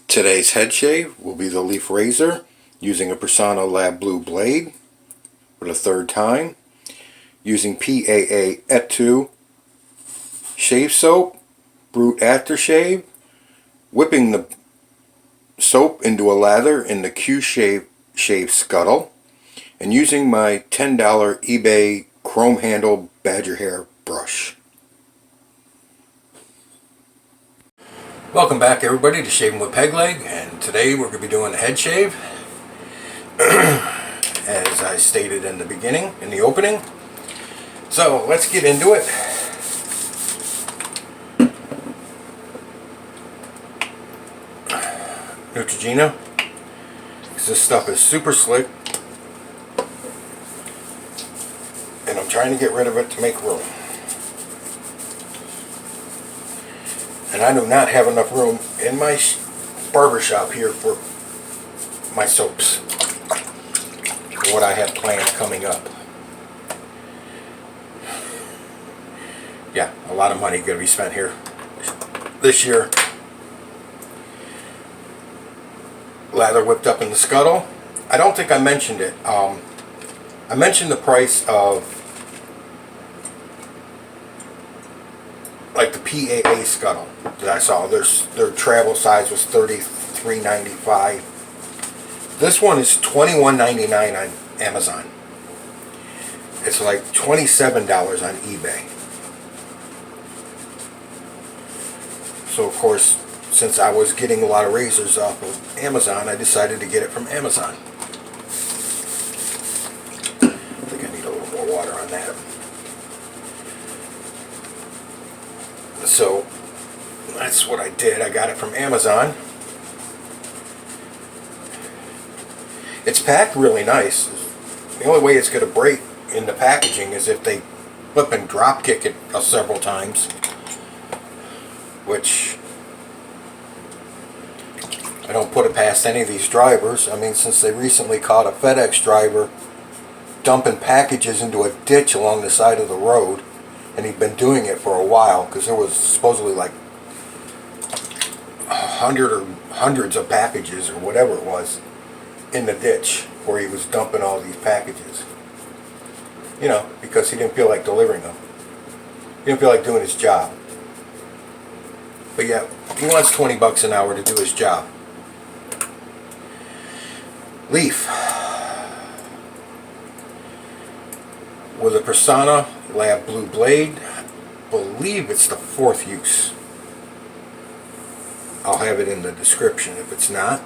Today's head shave will be the leaf razor using a Persona Lab Blue blade for the third time, using PAA Et Tu shave soap, Brut aftershave, whipping the soap into a lather in the QShave shave scuttle, and using my $10 eBay chrome handle badger hair brush. Welcome back everybody to Shaving with Peg Leg, and today we're going to be doing a head shave as I stated in the beginning, in the opening. So let's get into it. Neutrogena, because this stuff is super slick and I'm trying to get rid of it to make room. And I do not have enough room in my barber shop here for my soaps, for what I have planned coming up. Yeah, a lot of money going to be spent here this year. Lather whipped up in the scuttle. I don't think I mentioned it. I mentioned the price of like the PAA scuttle that I saw. Their travel size was $33.95. This one is $21.99 on Amazon. It's like $27 on eBay. So of course, since I was getting a lot of razors off of Amazon, I decided to get it from Amazon. I think I need a little more water on that. So that's what I did. I got it from Amazon. It's packed really nice. The only way it's going to break in the packaging is if they flip and drop kick it several times, which I don't put it past any of these drivers. I mean, since they recently caught a FedEx driver dumping packages into a ditch along the side of the road, and he'd been doing it for a while because there was supposedly like 100 or hundreds of packages or whatever it was in the ditch where he was dumping all these packages. You know, because he didn't feel like delivering them. He didn't feel like doing his job. But yeah, he wants 20 bucks an hour to do his job. Leaf with a Persona Lab Blue blade. I believe it's the 4th use. I'll have it in the description if it's not,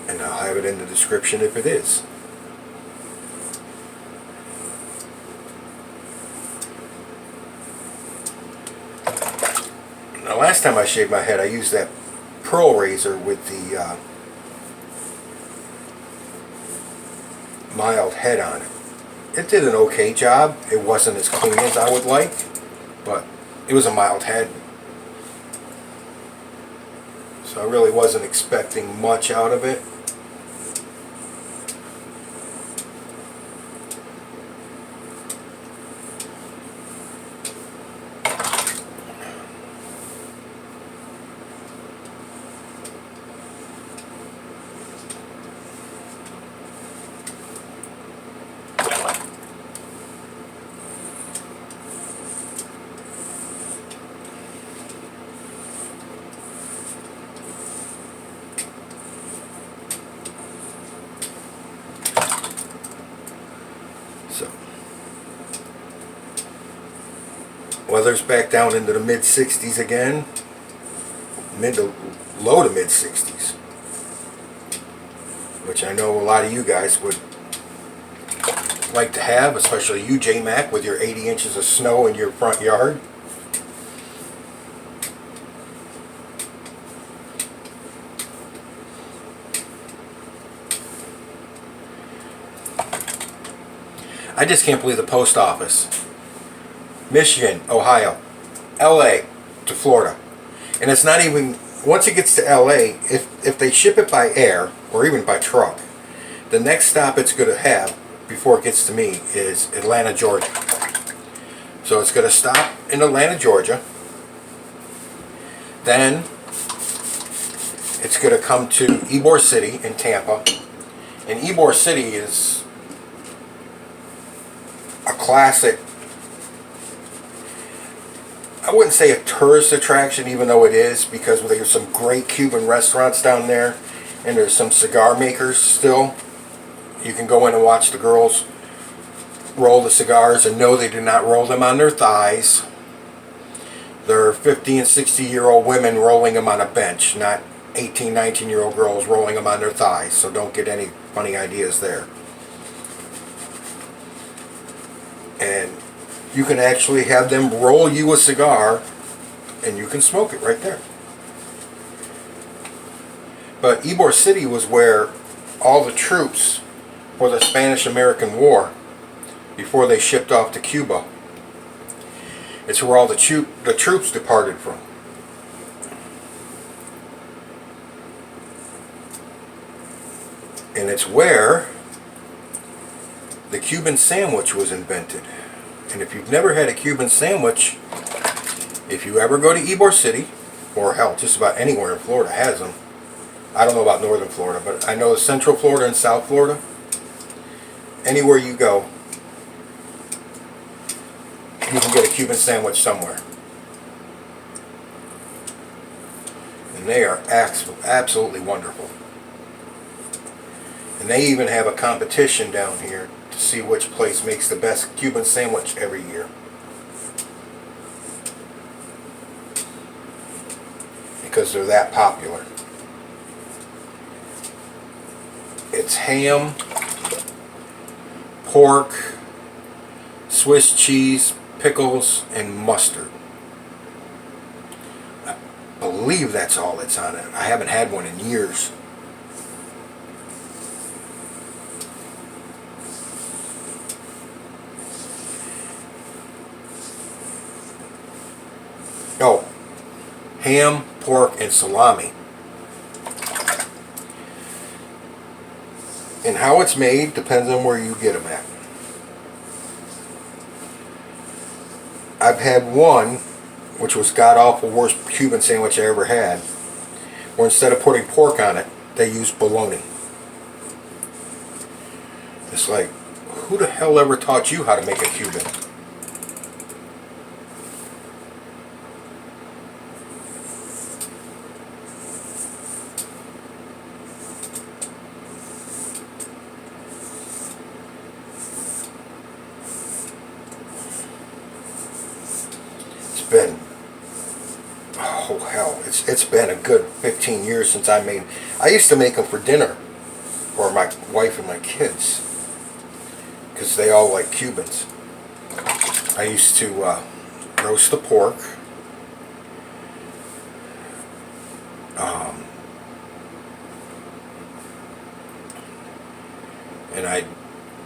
and I'll have it in the description if it is. Now last time I shaved my head I used that pearl razor with the mild head on it. It did an okay job. It wasn't as clean as I would like, but it was a mild head. So I really wasn't expecting much out of it. So, weather's back down into the mid 60s again, low to mid 60s, which I know a lot of you guys would like to have, especially you, J-Mac, with your 80 inches of snow in your front yard. I just can't believe the post office. Michigan, Ohio, LA to Florida. And it's not even, once it gets to LA, if they ship it by air or even by truck, the next stop it's going to have before it gets to me is Atlanta, Georgia. So it's going to stop in Atlanta, Georgia. Then It's going to come to Ybor City in Tampa. And Ybor City is a classic, I wouldn't say a tourist attraction, even though it is, because there's some great Cuban restaurants down there, and there's some cigar makers still. You can go in and watch the girls roll the cigars, and no, they do not roll them on their thighs. They're 50 and 60-year-old women rolling them on a bench, not 18, 19-year-old girls rolling them on their thighs. So don't get any funny ideas there. And you can actually have them roll you a cigar, and you can smoke it right there. But Ybor City was where all the troops for the Spanish-American War, before they shipped off to Cuba, it's where all the troops departed from. And it's where the Cuban sandwich was invented. And if you've never had a Cuban sandwich, if you ever go to Ybor City, or hell, just about anywhere in Florida has them. I don't know about northern Florida, but I know Central Florida and South Florida. Anywhere you go, you can get a Cuban sandwich somewhere. And they are absolutely wonderful. And they even have a competition down here to see which place makes the best Cuban sandwich every year. Because they're that popular. It's ham, pork, Swiss cheese, pickles, and mustard. I believe that's all that's on it. I haven't had one in years. Oh, ham, pork, and salami. And how it's made depends on where you get them at. I've had one, which was god-awful worst Cuban sandwich I ever had, where instead of putting pork on it, they used bologna. It's like, who the hell ever taught you how to make a Cuban? Been, oh hell, it's been a good 15 years since I used to make them for dinner for my wife and my kids, because they all like Cubans. I used to roast the pork,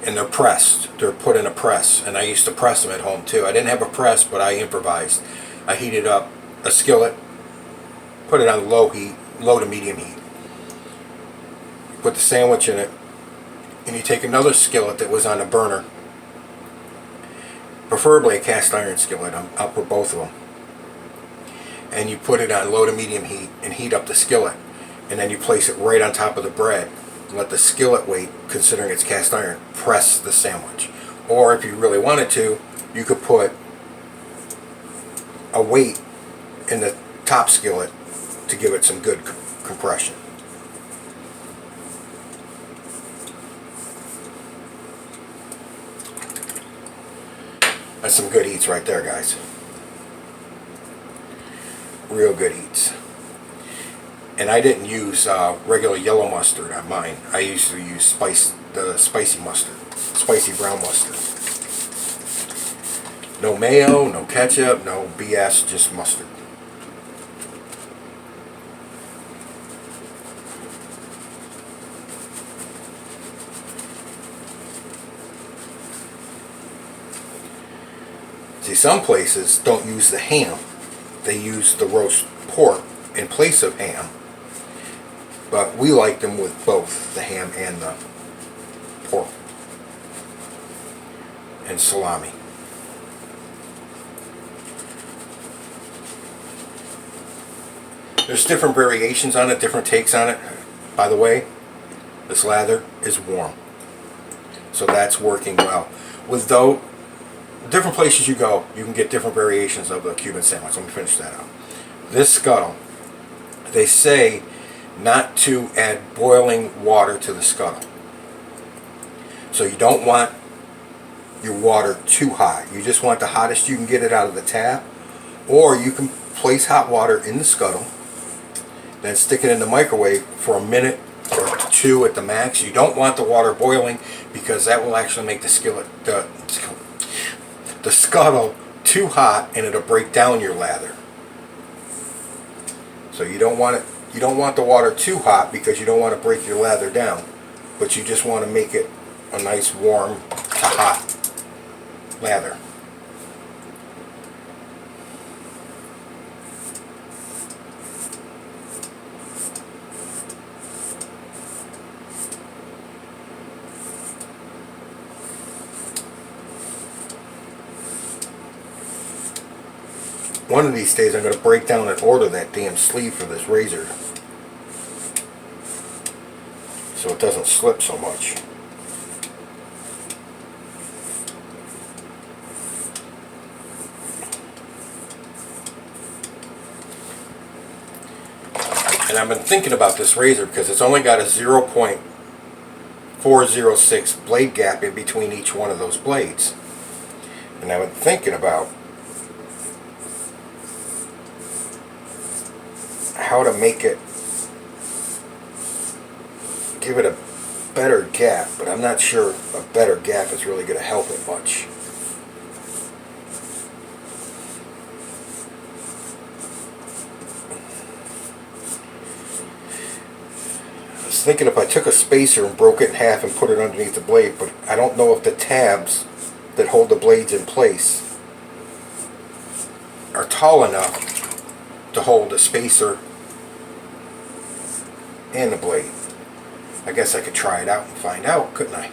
and they're pressed. They're put in a press, and I used to press them at home too. I didn't have a press, but I improvised. I heated up a skillet, put it on low heat, low to medium heat. Put the sandwich in it, and you take another skillet that was on a burner, preferably a cast iron skillet. I'm up for both of them. And you put it on low to medium heat and heat up the skillet, and then you place it right on top of the bread. Let the skillet weight, considering it's cast iron, press the sandwich. Or if you really wanted to, you could put a weight in the top skillet to give it some good compression. That's some good eats right there, guys. Real good eats. And I didn't use regular yellow mustard on mine. I used to use the spicy mustard, spicy brown mustard. No mayo, no ketchup, no BS, just mustard. See, some places don't use the ham. They use the roast pork in place of ham. But we like them with both the ham and the pork and salami. There's different variations on it, different takes on it. By the way, this lather is warm, so that's working well. With though, different places you go, you can get different variations of the Cuban sandwich. Let me finish that out. This scuttle, they say not to add boiling water to the scuttle. So you don't want your water too hot. You just want the hottest you can get it out of the tap. Or you can place hot water in the scuttle, then stick it in the microwave for a minute or two at the max. You don't want the water boiling because that will actually make the scuttle too hot and it'll break down your lather. So you don't want the water too hot because you don't want to break your lather down, but you just want to make it a nice warm to hot lather. One of these days I'm going to break down and order that damn sleeve for this razor so it doesn't slip so much. And I've been thinking about this razor because it's only got a 0.406 blade gap in between each one of those blades. And I've been thinking about how to make it, give it a better gap, but I'm not sure a better gap is really going to help it much. I was thinking if I took a spacer and broke it in half and put it underneath the blade, but I don't know if the tabs that hold the blades in place are tall enough to hold the spacer and the blade. I guess I could try it out and find out, couldn't I?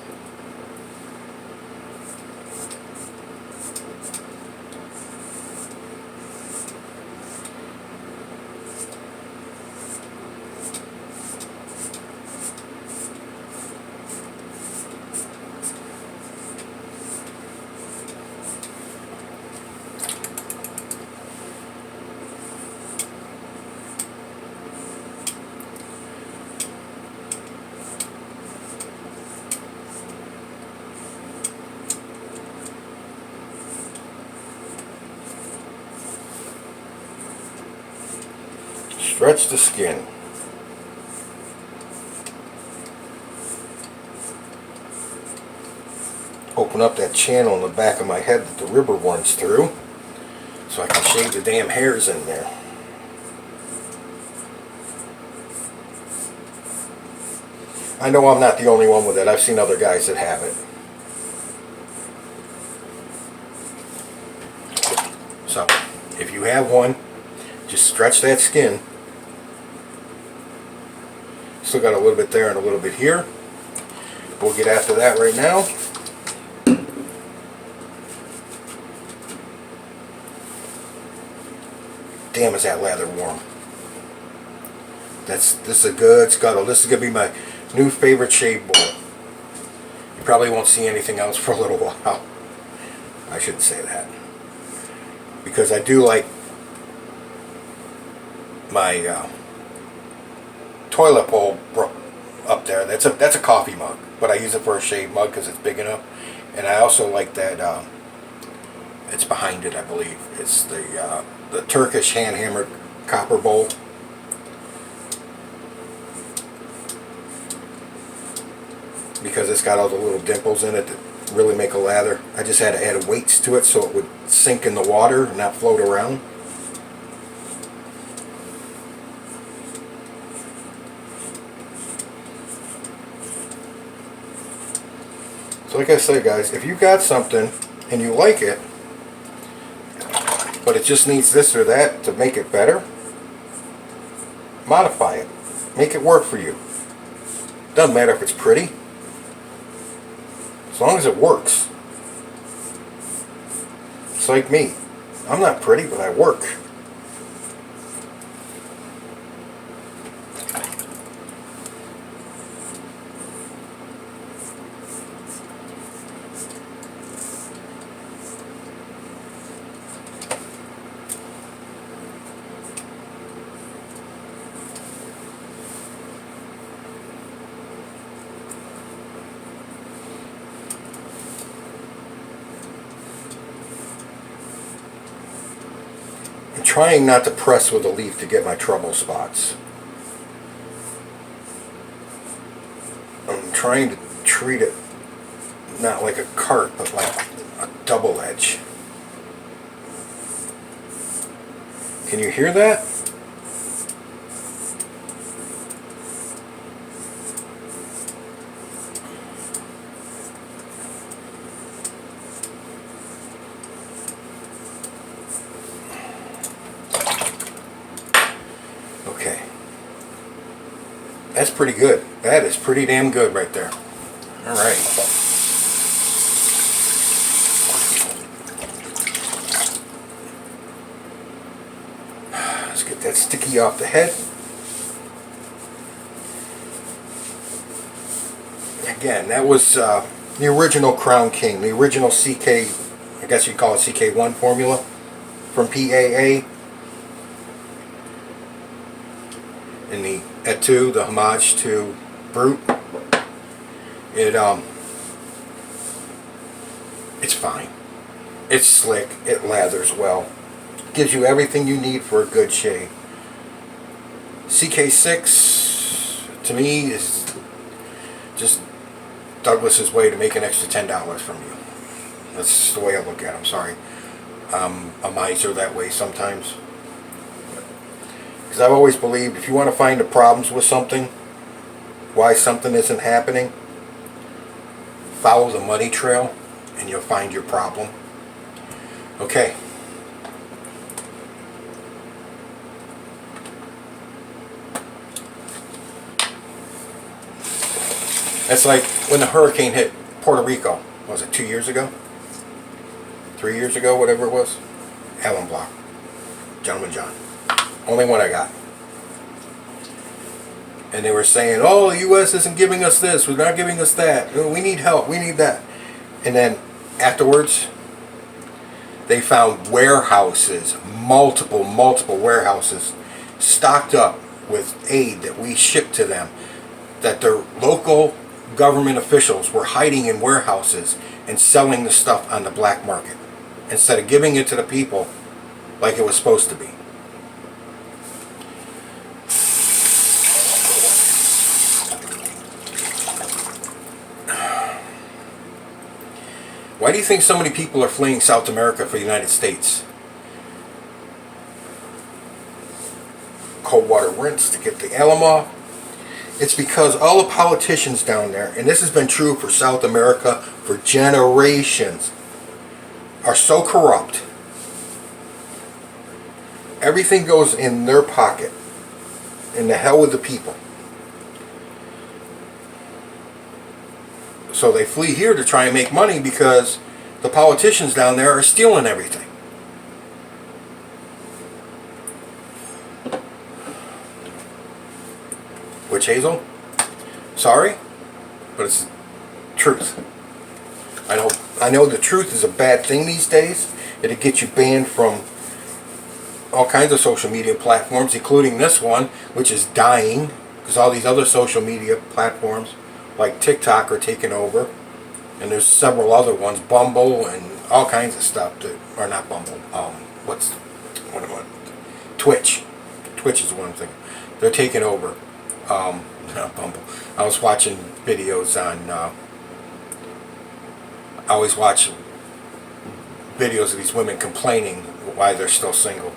Stretch the skin. Open up that channel in the back of my head that the ribber runs through so I can shave the damn hairs in there. I know I'm not the only one with it. I've seen other guys that have it. So, if you have one, just stretch that skin. Still got a little bit there and a little bit here. We'll get after that right now. Damn, is that lather warm. This is a good scuttle. This is going to be my new favorite shave bowl. You probably won't see anything else for a little while. I shouldn't say that. Because I do like my toilet bowl up there. That's a coffee mug, but I use it for a shave mug because it's big enough. And I also like that. It's behind it, I believe. It's the Turkish hand hammered copper bowl. Because it's got all the little dimples in it that really make a lather. I just had to add weights to it so it would sink in the water and not float around. So like I say, guys, if you got something and you like it, but it just needs this or that to make it better, modify it. Make it work for you. Doesn't matter if it's pretty, as long as it works. It's like me. I'm not pretty, but I work. trying not to press with a leaf to get my trouble spots. I'm trying to treat it not like a cart, but like a double edge. Can you hear that? Okay. That's pretty good. That is pretty damn good right there. Alright. Let's get that sticky off the head. Again, that was the original Crown King, the original CK, I guess you'd call it CK1 formula from PAA. And the Et Tu, the homage to Brut. It's fine. It's slick. It lathers well. Gives you everything you need for a good shave. CK6 to me is just Douglas's way to make an extra $10 from you. That's the way I look at it. I'm sorry. I'm a miser that way sometimes. Because I've always believed if you want to find the problems with something, why something isn't happening, follow the money trail and you'll find your problem. Okay. That's like when the hurricane hit Puerto Rico. What was it, 2 years ago? 3 years ago, whatever it was? Alum block. Gentleman John. Only one I got. And they were saying, oh, the U.S. isn't giving us this, we're not giving us that, we need help, we need that. And then afterwards, they found warehouses, multiple warehouses, stocked up with aid that we shipped to them, that their local government officials were hiding in warehouses and selling the stuff on the black market, instead of giving it to the people like it was supposed to be. Why do you think so many people are fleeing South America for the United States? Cold water rinse to get the alum off. It's because all the politicians down there, and this has been true for South America for generations, are so corrupt. Everything goes in their pocket. And the hell with the people. So they flee here to try and make money because the politicians down there are stealing everything. Witch hazel? Sorry, but it's truth. I know the truth is a bad thing these days. It'll get you banned from all kinds of social media platforms, including this one, which is dying because all these other social media platforms like TikTok are taking over, and there's several other ones, Bumble and all kinds of stuff that are not Bumble. What am I? Twitch. Twitch is one thing. They're taking over. Not Bumble. I was watching videos on. I always watch videos of these women complaining why they're still single.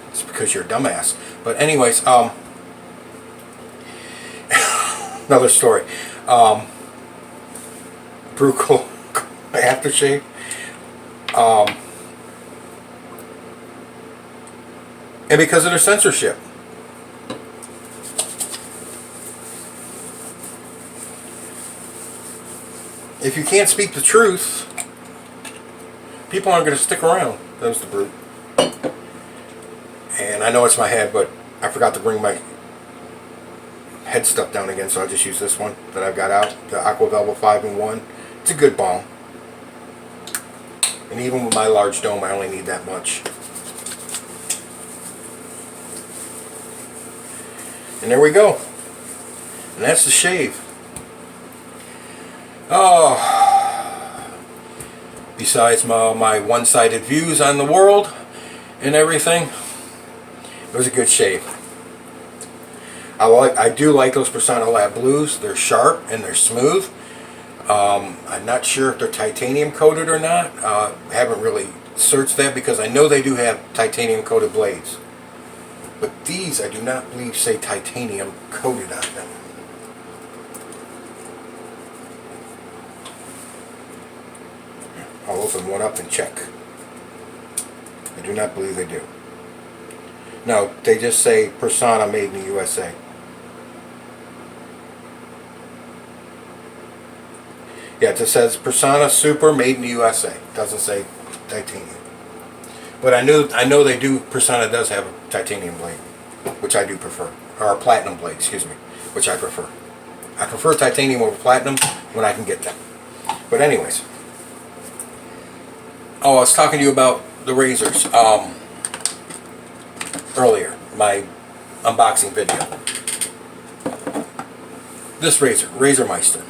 It's because you're a dumbass. But anyways, another story. Brut aftershave. And because of their censorship. If you can't speak the truth, people aren't going to stick around. That was the Brut. And I know it's my head, but I forgot to bring my head stuff down again, so I just use this one that I've got out, the Aqua Velvet 5-in-1. It's a good balm. And even with my large dome, I only need that much. And there we go. And that's the shave. Oh, besides my one-sided views on the world, and everything. It was a good shave. I do like those Persona Lab Blues. They're sharp and they're smooth. I'm not sure if they're titanium coated or not. Haven't really searched that because I know they do have titanium coated blades. But these I do not believe say titanium coated on them. I'll open one up and check. I do not believe they do. No, they just say Persona made in the USA. Yeah, it just says Persona Super made in the USA. It doesn't say titanium. But I know they do. Persona does have a titanium blade, which I do prefer, or a platinum blade, excuse me, which I prefer. I prefer titanium over platinum when I can get them. But anyways, oh, I was talking to you about the razors earlier, my unboxing video. This Razor Meister.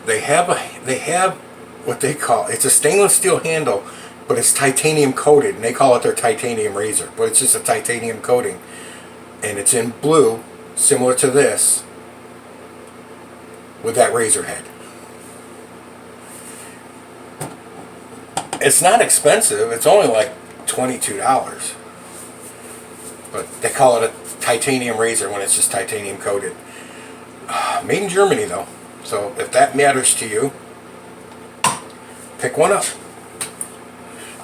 They have what they call, it's a stainless steel handle, but it's titanium coated, and they call it their titanium razor, but it's just a titanium coating, and it's in blue, similar to this, with that razor head. It's not expensive. It's only like $22, but they call it a titanium razor when it's just titanium coated. Made in Germany though, so if that matters to you, pick one up.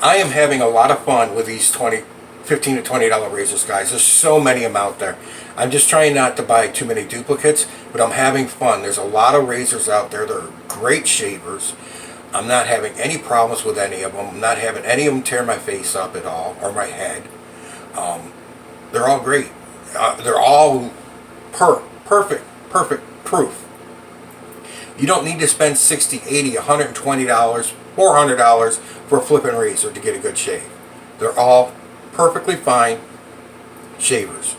I am having a lot of fun with these $15 to $20 razors, guys. There's so many of them out there. I'm just trying not to buy too many duplicates, but I'm having fun. There's a lot of razors out there. They're great shavers. I'm not having any problems with any of them. I'm not having any of them tear my face up at all, or my head. They're all great. They're all perfect proof. You don't need to spend $60, $80, $120, $400 for a flipping razor to get a good shave. They're all perfectly fine shavers.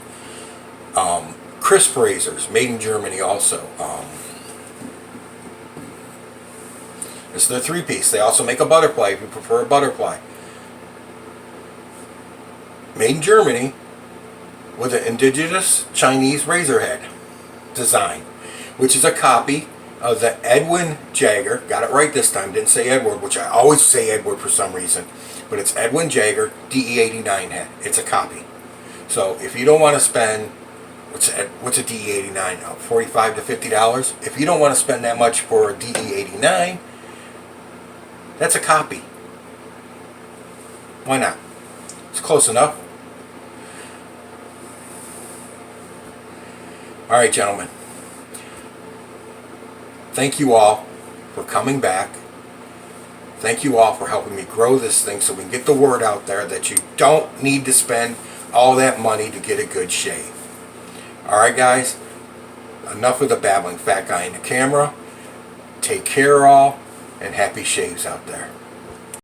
Crisp razors, made in Germany also. It's their 3-piece. They also make a butterfly if you prefer a butterfly. Made in Germany with an indigenous Chinese razor head design, which is a copy of the Edwin Jagger. Got it right this time. Didn't say Edward, which I always say Edward for some reason. But it's Edwin Jagger DE89 head. It's a copy. So if you don't want to spend, what's a DE89? $45 to $50. If you don't want to spend that much for a DE89, that's a copy. Why not? It's close enough. Alright, gentlemen. Thank you all for coming back. Thank you all for helping me grow this thing so we can get the word out there that you don't need to spend all that money to get a good shave. Alright, guys. Enough of the babbling fat guy in the camera. Take care all, and happy shaves out there.